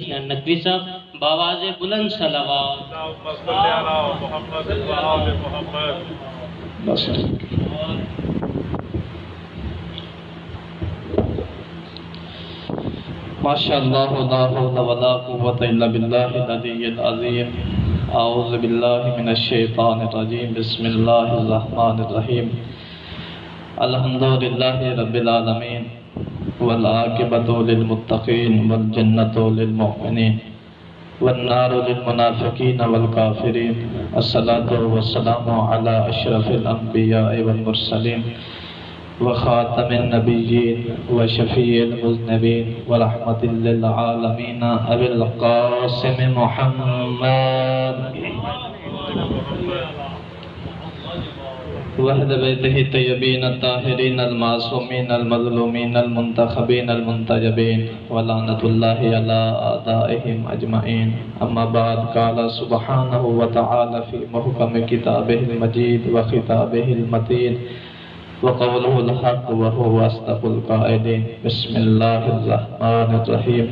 نقوی صاحب بآواز بلند صلوات۔ ماشاءاللہ لا حول ولا قوة الا باللہ العلی العظیم۔ اعوذ باللہ من الشیطان الرجیم، بسم اللہ الرحمن الرحیم۔ الحمدللہ رب العالمین والعاقبۃ للمتقین والجنۃ للمؤمنین والنار للمنافقین والکافرین۔ الصلاۃ والسلام علی اشرف الانبیاء والمرسلین وخاتم النبیین وشفیع المذنبین ورحمۃ للعالمین ابی القاسم محمد وأہل بیتہ الطیبین الطاہرین المعصومین المظلومین المنتخبین المنتجبین ولعنۃ اللہ علی اعدائہم اجمعین۔ اما بعد، قال سبحانہ وتعالی فی محکم کتابہ المجید وخطابہ المتین وقولہ الحق وہو اصدق القائلین۔ بسم اللہ الرحمن الرحیم۔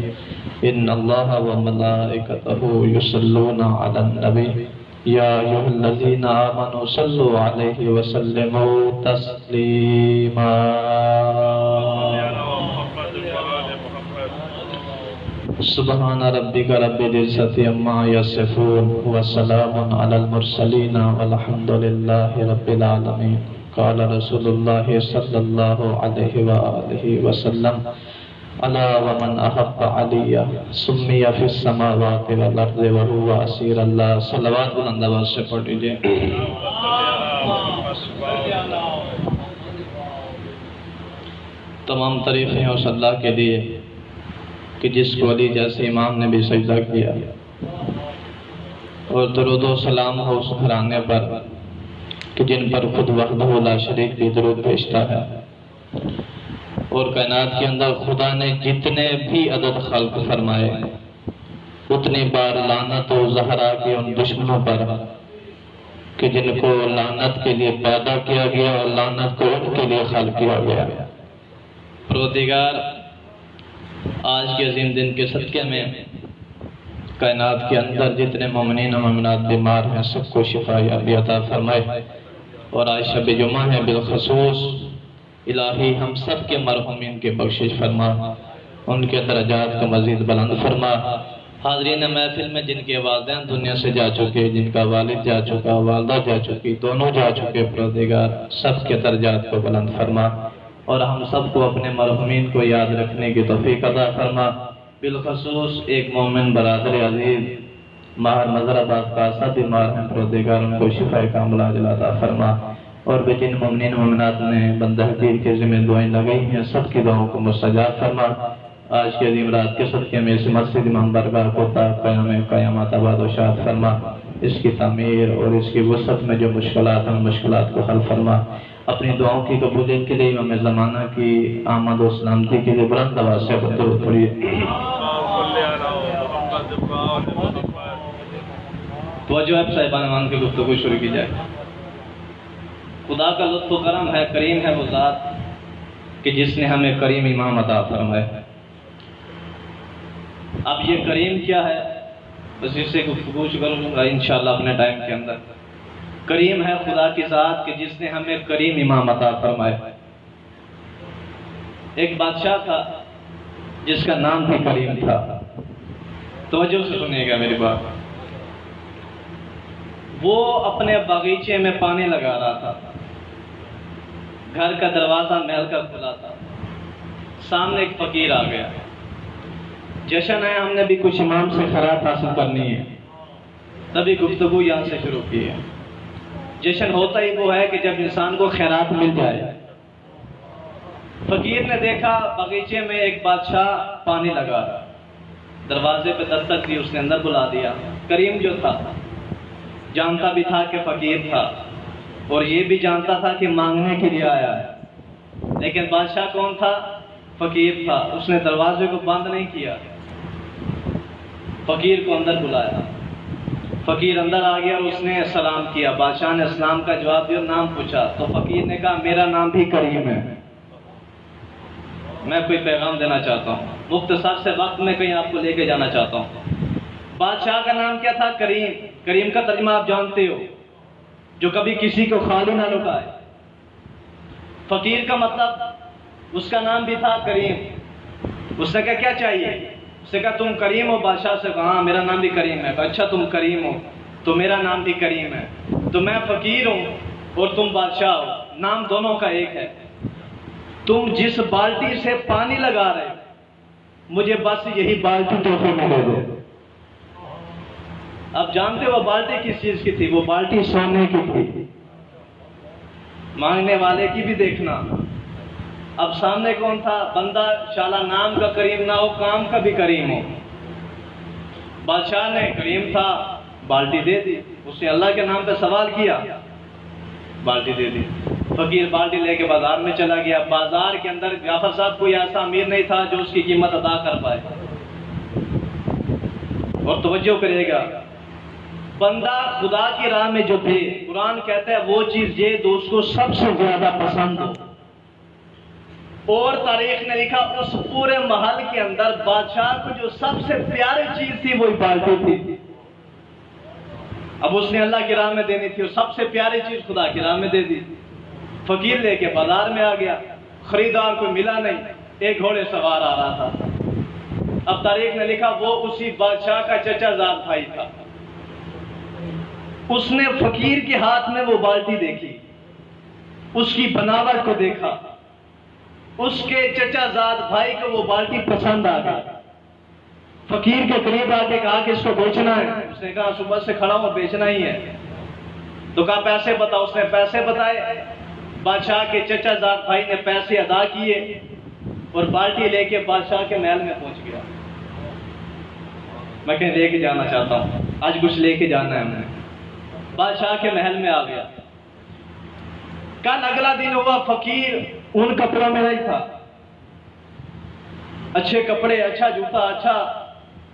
ان اللہ وملائکتہ یصلون علی النبی یا ایھا الذین آمنوا صلوا علیہ وسلموا تسلیما۔ سبحان ربک رب العزۃ عما یصفون وسلام علی المرسلین والحمد للہ رب العالمین۔ قال رسول اللہ صلی اللہ علیہ وآلہ وسلم الا ومن احب علی سمی فی السماوات والارض وهو اسیر اللہ۔ صلوات بلند آواز سے پڑھ لیجیے۔ تمام تعریفیں اس اللہ کے لیے کہ جس کو علی جیسے امام نے بھی سجدہ کیا، اور درود و سلام ہو اس گھرانے پر کہ جن پر خود وحدہ لا شریک بھی درود بھیجتا ہے، اور کائنات کے اندر خدا نے جتنے بھی عدد خلق فرمائے اتنی بار لعنت و زہرا کے ان دشمنوں پر کہ جن کو لعنت کے لیے پیدا کیا گیا اور لعنت کو ان کے لیے خلق کیا گیا۔ پروردگار آج کے عظیم دن کے صدقے میں کائنات کے اندر جتنے مومنین و مومنات بیمار ہیں سب کو شفا یابی عطا فرمائے، اور آج شب جمعہ ہے بالخصوص الہی ہم سب کے مرحومین کے بخشش فرما، ان کے درجات کو مزید بلند فرما۔ حاضرین محفل میں جن کے والدین دنیا سے جا چکے، جن کا والد جا چکا، والدہ جا چکی، دونوں جا چکے، پروردگار سب کے درجات کو بلند فرما، اور ہم سب کو اپنے مرحومین کو یاد رکھنے کی توفیق عطا فرما۔ بالخصوص ایک مومن برادر عزیز ماہر نظر آباد کا بیمار ہیں، پروردگار ان کو شفا کاملہ عاجلہ عطا فرما، اور بھی جن مومنین و مومنات نے بندہ حقیر کے ذمہ دعائیں لگائی ہیں سب کی دعاؤں کو مستجاب فرما۔ آج کے عظیم رات کے صدقے میں اس مسجد امام برگاہ کو تا قیام قیامت آباد و شاد فرما، اس کی تعمیر اور اس کی وسعت میں جو مشکلات ہیں مشکلات کو حل فرما۔ اپنی دعاؤں کی قبولیت کے لیے امام زمانہ کی آمد و سلامتی کے لیے بلند آواز سے درود پڑھیے۔ توجہ ہے صاحبان امان کی گفتگو شروع کی جائے۔ خدا کا لطف و کرم ہے، کریم ہے وہ ذات کہ جس نے ہمیں کریم امام عطا فرمایا۔ اب یہ کریم کیا ہے، بس اس سے گفتگو کروں گا انشاءاللہ اپنے ٹائم کے اندر۔ کریم ہے خدا کی ذات کہ جس نے ہمیں کریم امام عطا فرمایا۔ ایک بادشاہ تھا جس کا نام بھی کریم تھا۔ توجہ سے سنیے گا میری بات۔ وہ اپنے باغیچے میں پانی لگا رہا تھا، گھر کا دروازہ محل کا کھلا تھا، سامنے ایک فقیر آ گیا۔ جشن ہے، ہم نے بھی کچھ امام سے خیرات حاصل کرنی ہے، تبھی گفتگو یہاں سے شروع کی ہے۔ جشن ہوتا ہی وہ ہے کہ جب انسان کو خیرات مل جائے۔ فقیر نے دیکھا باغیچے میں ایک بادشاہ پانی لگا رہا، دروازے پہ دستک دی، اس نے اندر بلا دیا۔ کریم جو تھا جانتا بھی تھا کہ فقیر تھا، اور یہ بھی جانتا تھا کہ مانگنے کے لیے آیا ہے، لیکن بادشاہ کون تھا؟ فقیر تھا۔ اس نے دروازے کو بند نہیں کیا، فقیر کو اندر بلایا۔ فقیر اندر آ گیا اور اس نے سلام کیا۔ بادشاہ نے اسلام کا جواب دیا، نام پوچھا تو فقیر نے کہا میرا نام بھی کریم ہے، میں کوئی پیغام دینا چاہتا ہوں۔ مختصر سے وقت میں کہیں آپ کو لے کے جانا چاہتا ہوں۔ بادشاہ کا نام کیا تھا؟ کریم۔ کریم کا ترجمہ آپ جانتے ہو، جو کبھی کسی کو خالی نہ لوٹائے۔ فقیر کا مطلب اس کا نام بھی تھا کریم۔ اس نے کہا کیا چاہیے؟ اس نے کہا تم کریم ہو؟ بادشاہ سے کہا ہاں میرا نام بھی کریم ہے۔ اچھا تم کریم ہو تو میرا نام بھی کریم ہے، تو میں فقیر ہوں اور تم بادشاہ ہو، نام دونوں کا ایک ہے۔ تم جس بالٹی سے پانی لگا رہے مجھے بس یہی بالٹی تحفے میں دے دو۔ اب جانتے ہو وہ بالٹی کس چیز کی تھی؟ وہ بالٹی سونے کی تھی۔ مانگنے والے کی بھی دیکھنا۔ اب سامنے کون تھا؟ بندہ شالا نام کا کریم نہ ہو، کام کا بھی کریم ہو۔ بادشاہ نے کریم تھا، بالٹی دے دی۔ اس نے اللہ کے نام پہ سوال کیا، بالٹی دے دی۔ فقیر بالٹی لے کے بازار میں چلا گیا۔ بازار کے اندر جعفر صاحب کوئی ایسا امیر نہیں تھا جو اس کی قیمت ادا کر پائے۔ اور توجہ کرے گا، بندہ خدا کی راہ میں جو تھے، قرآن کہتا ہے وہ چیز یہ جو اس کو سب سے زیادہ پسند ہو۔ اور تاریخ نے لکھا اس پورے محل کے اندر بادشاہ کو جو سب سے پیاری چیز تھی وہی بالٹی تھی۔ اب اس نے اللہ کی راہ میں دینی تھی اور سب سے پیاری چیز خدا کی راہ میں دے دی۔ فقیر لے کے بازار میں آ گیا، خریدار کوئی ملا نہیں، ایک گھوڑے سوار آ رہا تھا۔ اب تاریخ نے لکھا وہ اسی بادشاہ کا چچا زاد بھائی تھا۔ اس نے فقیر کے ہاتھ میں وہ بالٹی دیکھی، اس کی بناوٹ کو دیکھا، اس کے چچا زاد بھائی کو وہ بالٹی پسند آ گئی۔ فقیر کے قریب آ کے کہا کہ اس کو بیچنا ہے۔ اس نے کہا صبح سے کھڑا ہوں بیچنا ہی ہے۔ تو کہا پیسے بتاؤ۔ اس نے پیسے بتائے۔ بادشاہ کے چچا زاد بھائی نے پیسے ادا کیے اور بالٹی لے کے بادشاہ کے محل میں پہنچ گیا۔ میں کہیں لے کے جانا چاہتا ہوں، آج کچھ لے کے جانا ہے ہمیں۔ بادشاہ کے محل میں آ گیا۔ کل اگلا دن ہوا، فقیر ان کپڑوں میں نہیں تھا، اچھے کپڑے، اچھا جوتا، اچھا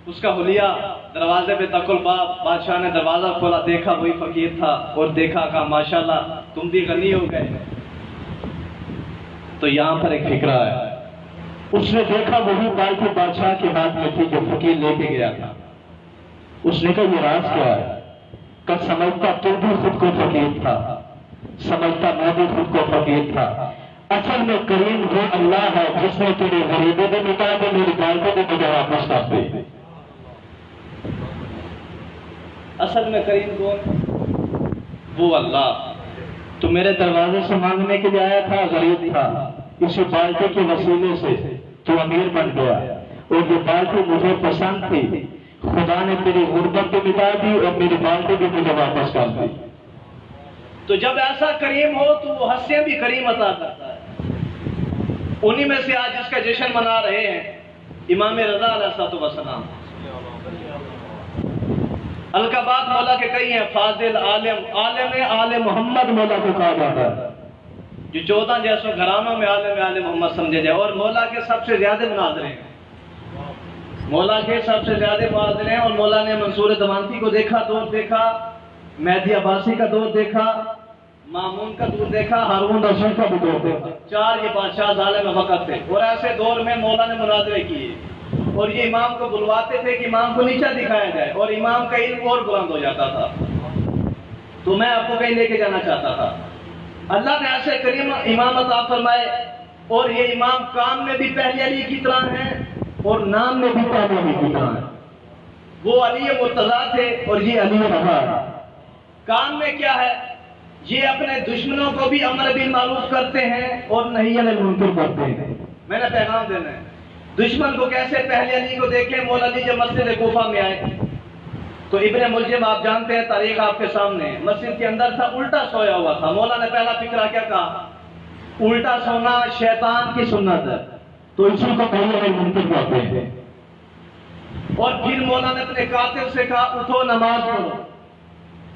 اس کا حلیہ۔ دروازے پہ تک الباب، بادشاہ نے دروازہ کھولا، دیکھا وہی فقیر تھا اور دیکھا کہا ماشاءاللہ تم بھی غنی ہو گئے۔ تو یہاں پر ایک فکرہ ہے، اس نے دیکھا وہی بالٹی بادشاہ کے ہاتھ میں تھی جو فقیر لے کے گیا تھا۔ اس نے کہا یہ راز کیا ہے؟ کہ سمجھتا تو بھی خود کو فقیر تھا، سمجھتا میں بھی خود کو فقیر تھا۔ اصل میں کریم وہ اللہ ہے جس نے تیرے غریبے بھی مٹا دے، میری بالٹی بھی مجھے واپس کر دے۔ اصل میں کریم کون؟ وہ اللہ۔ تو میرے دروازے سے مانگنے کے لیے آیا تھا، غریب تھا، اسی بالٹی کے وسیلے سے تو امیر بن گیا، اور یہ بالٹی مجھے پسند تھی، خدا نے تیری غربت بھی مٹا دی اور میری بالٹی بھی مجھے واپس کر دی۔ تو جب ایسا کریم ہو تو وہ حسیں بھی کریم عطا کرتا ہے۔ انہی میں سے آج اس کا جشن منا رہے ہیں امام رضا علیہ السلام۔ القابات مولا کے کئی ہیں، فاضل، عالم، عالم آل محمد مولا کو کہا جاتا ہے، جو 14 جیسوں گھرانوں میں عالم آل محمد سمجھے جائے۔ اور مولا کے سب سے زیادہ مناظر ہیں، مولا کے سب سے زیادہ مناظر ہیں۔ اور مولا نے منصور دمانتی کو دیکھا، دور دیکھا، مہدی عباسی کا دور دیکھا، مامون کا دور دیکھا، ہارون رشید کا بھی دور دیکھا۔ 4 یہ بادشاہ ظالم وقت تھے، اور ایسے دور میں مولا نے مناظرے کیے، اور یہ امام کو بلواتے تھے کہ امام کو نیچا دکھایا جائے، اور امام کا علم اور بلند ہو جاتا تھا۔ تو میں آپ کو کہیں لے کے جانا چاہتا تھا، اللہ نے ایسے کریم امام عطا فرمائے، اور یہ امام کام میں بھی پہلے علی کی طرح ہیں اور نام میں بھی پہلے علی کی طرح ہیں۔ وہ علی مرتضیٰ تھے اور یہ علی رضا۔ کام میں کیا ہے؟ یہ اپنے دشمنوں کو بھی امر بالمعروف کرتے ہیں اور نہی عن المنکر کرتے ہیں۔ میں نے پیغام دینا ہے دشمن کو کیسے؟ پہلے علی کو دیکھیں، مولا علی جب مسجد کوفہ میں آئے تو ابن ملجم آپ جانتے ہیں، تاریخ آپ کے سامنے ہے، مسجد کے اندر تھا، الٹا سویا ہوا تھا۔ مولا نے پہلا فکرہ کیا کہا؟ الٹا سونا شیطان کی سنت ہے، تو اسی کو نہی عن المنکر کرتے ہیں۔ اور پھر مولا نے اپنے قاتل سے کہا اٹھو نماز پڑھو،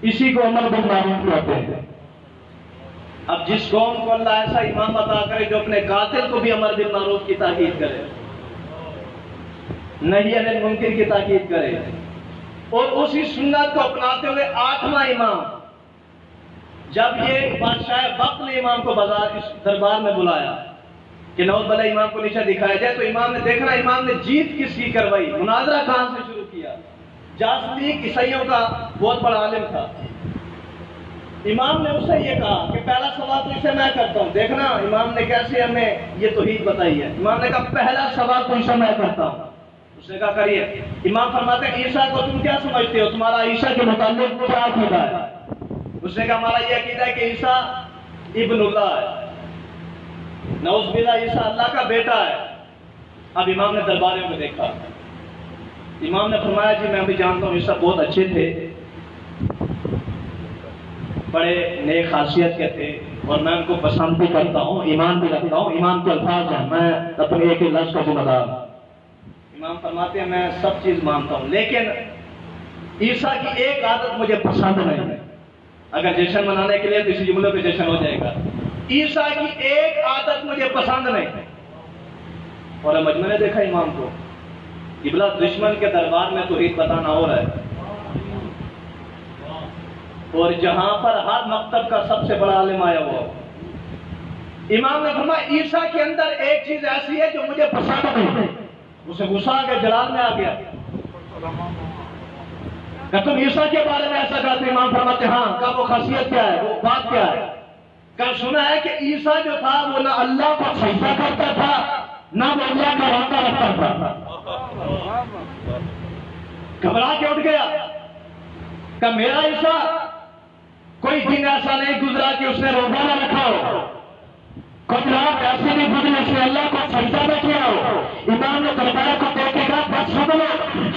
اسی کو امر بالمعروف کرتے ہیں۔ اب جس قوم کو اللہ ایسا امام عطا کرے جو اپنے قاتل کو بھی امر بالمعروف کی تاکید کرے، نہی عن المنکر کی تاکید کرے، اور اسی سنت کو اپناتے ہوئے 8واں امام، جب یہ بادشاہ وقت نے امام کو بازار اس دربار میں بلایا کہ نوز بلا امام کو نیچے دکھایا جائے، تو امام نے دیکھنا امام نے جیت کس کی کروائی، مناظرہ کہاں سے شروع کیا۔ جاسلیق عیسائیوں کا بہت بڑا عالم تھا، امام نے اس سے یہ کہا کہ پہلا سوال تو اسے میں کرتا ہوں، دیکھنا امام نے کیسے ہمیں یہ توحید بتائی ہے۔ امام نے کہا پہلا سوال تو اسے میں کرتا ہوں، اس نے کہا کریے۔ امام فرماتے ہیں عیسیٰ کو تم کیا سمجھتے ہو، تمہارا عیسیٰ کے متعلق کیا عقیدہ ہے؟ اس نے کہا ہمارا یہ عقیدہ ہے کہ عیسیٰ ابن اللہ ہے، نعوذ باللہ عیسیٰ اللہ کا بیٹا ہے۔ اب امام نے درباریوں کو دیکھا، امام نے فرمایا جی میں بھی جانتا ہوں عیسیٰ بہت اچھے تھے، بڑے نیک خاصیت کے تھے، اور میں ان کو پسند بھی کرتا ہوں، ایمان بھی رکھتا ہوں، ایمان کے الفاظ ہیں، میں اپنے ایک لفظ کا ذمہ دار ہوں۔ امام فرماتے ہیں میں سب چیز مانتا ہوں، لیکن عیسیٰ کی ایک عادت مجھے پسند نہیں ہے۔ اگر جشن منانے کے لیے تو اسی جملے پہ جشن ہو جائے گا، عیسیٰ کی ایک عادت مجھے پسند نہیں۔ اور مجمع نے دیکھا امام کو، قبلہ دشمن کے دربار میں توحید بتانا ہو رہا ہے، اور جہاں پر ہر مکتب کا سب سے بڑا عالم آیا ہوا، امام نے فرمایا عیسیٰ کے اندر ایک چیز ایسی ہے جو مجھے پسند نہیں ہے۔ اسے غصہ آ گیا، جلال میں آ گیا کہ تم عیسیٰ کے بارے میں ایسا کہتے، امام فرماتے ہاں، کہ وہ خاصیت کیا ہے، وہ بات کیا ہے؟ کہ سنا ہے کہ عیسیٰ جو تھا وہ نہ اللہ کو سجدہ کرتا تھا نہ وہ اللہ کا وعدہ رکھتا تھا۔ گھبرا کے اٹھ گیا کہ میرا عیسیٰ کوئی دن ایسا نہیں گزرا کہ اس نے روزہ نہ رکھا ہو، کچھ رات ایسے نہیں گزری اس نے اللہ کو سجدہ نہ کیا ہو۔ امام نے دربار کو دیکھے گا بس سن لو،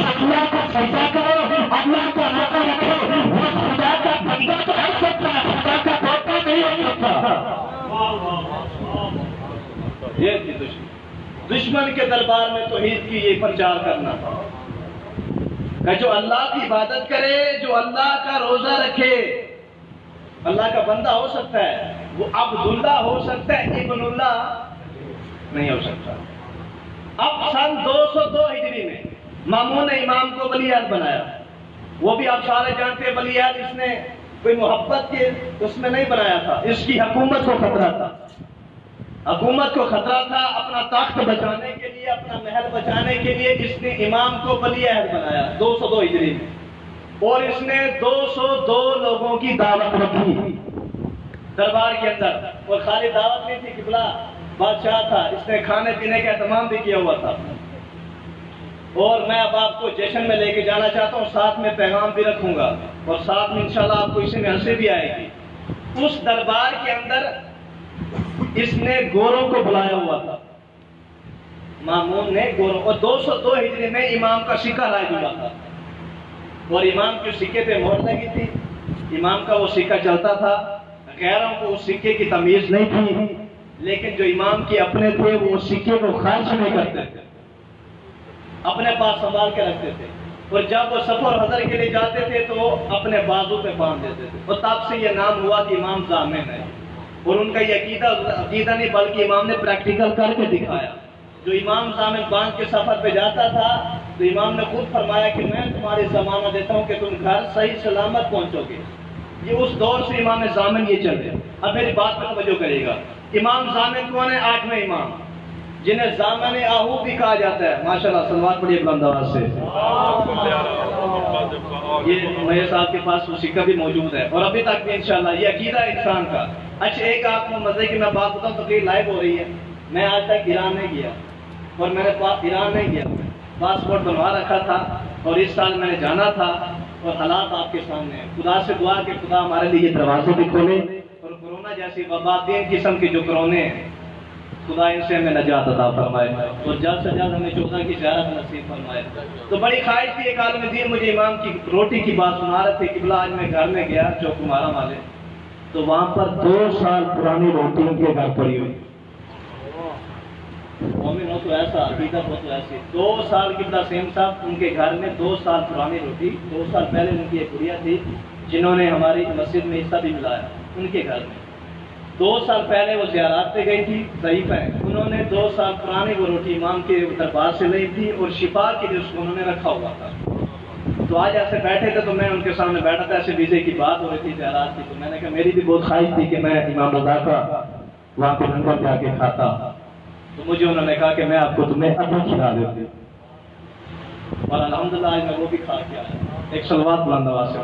اللہ کو سجدہ کرو، اللہ کا روزہ رکھو، وہ خدا کا بندہ تو ہو سکتا ہے، خدا کا بیٹا نہیں ہو سکتا۔ یہ تھی دشمن کے دربار میں توحید کی یہ پرچار کرنا کہ جو اللہ کی عبادت کرے، جو اللہ کا روزہ رکھے، اللہ کا بندہ ہو سکتا ہے، وہ عبداللہ ہو سکتا ہے، ابن اللہ نہیں ہو سکتا۔ اب سن 202 ہجری میں مامون نے امام کو ولی عہد بنایا، وہ بھی آپ سارے جانتے ہیں ولی عہد اس نے کوئی محبت کے اس میں نہیں بنایا تھا، اس کی حکومت کو خطرہ تھا، حکومت کو خطرہ تھا، اپنا تخت بچانے کے لیے، اپنا محل بچانے کے لیے اس نے امام کو ولی عہد بنایا 202 ہجری میں، اور اس نے 202 لوگوں کی دعوت رکھی دربار کے اندر، اور خالی دعوت نہیں تھی، قبلہ بادشاہ تھا، اس نے کھانے پینے کا اہتمام بھی کیا ہوا تھا۔ اور میں اب آپ کو جشن میں لے کے جانا چاہتا ہوں، ساتھ میں پیغام بھی رکھوں گا، اور ساتھ میں انشاءاللہ آپ کو اسی میں ہنسی بھی آئے گی۔ اس دربار کے اندر اس نے گوروں کو بلایا ہوا تھا، مامون نے گوروں، اور 202 ہجری میں امام کا سکہ لائے ہوا تھا، اور امام کے سکے پہ مہر لگی تھی، امام کا وہ سکہ چلتا تھا، غیروں کو اس سکے کی تمیز نہیں تھی، لیکن جو امام کے اپنے تھے وہ اس سکے کو خارج نہیں کرتے تھے، اپنے پاس سنبھال کے رکھتے تھے، اور جب وہ سفر حضر کے لیے جاتے تھے تو وہ اپنے بازو پہ باندھ دیتے تھے، اور تب سے یہ نام ہوا کہ امام ضامن ہے۔ اور ان کا یہ عقیدہ نہیں بلکہ امام نے پریکٹیکل کر کے دکھایا۔ جو امام ضامن باندھ کے سفر پہ جاتا تھا تو امام نے خود فرمایا کہ میں تمہاری ضمانت دیتا ہوں کہ تم گھر صحیح سلامت پہنچو گے۔ یہ اس دور سے امام ضامن یہ چل رہے۔ اب میری بات پر توجہ کرے گا، امام ضامن کون ہے؟ 8ویں امام، جنہیں ضامن آہو بھی کہا جاتا ہے۔ ماشاءاللہ صلوات پڑھیے بلند آواز سے۔ یہ میرے صاحب کے پاس وہ سکہ بھی موجود ہے، اور ابھی تک بھی انشاءاللہ یہ عقیدہ ہے انسان کا۔ اچھا ایک آپ کو مزے کی میں بات بتاؤں، تقریر لائیو ہو رہی ہے، میں آج تک ایران نہیں گیا، اور میں نے ایران نہیں گیا، پاسپورٹ بنوا رکھا تھا، اور اس سال میں نے جانا تھا، اور حالات آپ کے سامنے ہیں۔ خدا سے دعا کہ خدا ہمارے لیے دروازے بھی کھولے، اور کورونا جیسی وبا 3 قسم کے جو کرونے ہیں خدا ان سے ہمیں نجات عطا فرمائے، اور جلد سے جلد ہمیں 14 کی زیارت نصیب فرمائے۔ تو بڑی خواہش تھی، ایک عالم دین مجھے امام کی روٹی کی بات سنا رہے تھے، قبلہ آج میں گھر میں گیا چوکمارا والے، تو وہاں پر 2 سال پرانی روٹی ان کے گھر پڑی ہوئی، مومن ہو تو ایسا، عقیدت ہو تو ایسی۔ 2 سال قبلہ سیم صاحب ان کے گھر میں 2 سال پرانی روٹی، 2 سال پہلے ان کی ایک گڑیا تھی جنہوں نے ہماری مسجد میں حصہ بھی ملایا، ان کے گھر میں 2 سال پہلے وہ زیارات پہ گئی تھی، ضعیف ہے، انہوں نے 2 سال پرانی وہ روٹی امام کے دربار سے لی تھی، اور شفا کے لیے اس کو انہوں نے رکھا ہوا تھا۔ تو آج ایسے بیٹھے تھے تو میں ان کے سامنے بیٹھا تھا، ایسے ویزے کی بات ہو رہی تھی، زیارات کی، تو میں نے کہا میری بھی بہت خواہش تھی کہ میں امام رضا کا وہاں پہ لنگر جا کے کھاتا، تو مجھے انہوں نے کہا کہ میں آپ کو تمہیں ادھا کھلا دیتی ہوں، اور الحمدللہ آج میں وہ بھی کھا کے آیا۔ ایک صلوات بلند آواز سے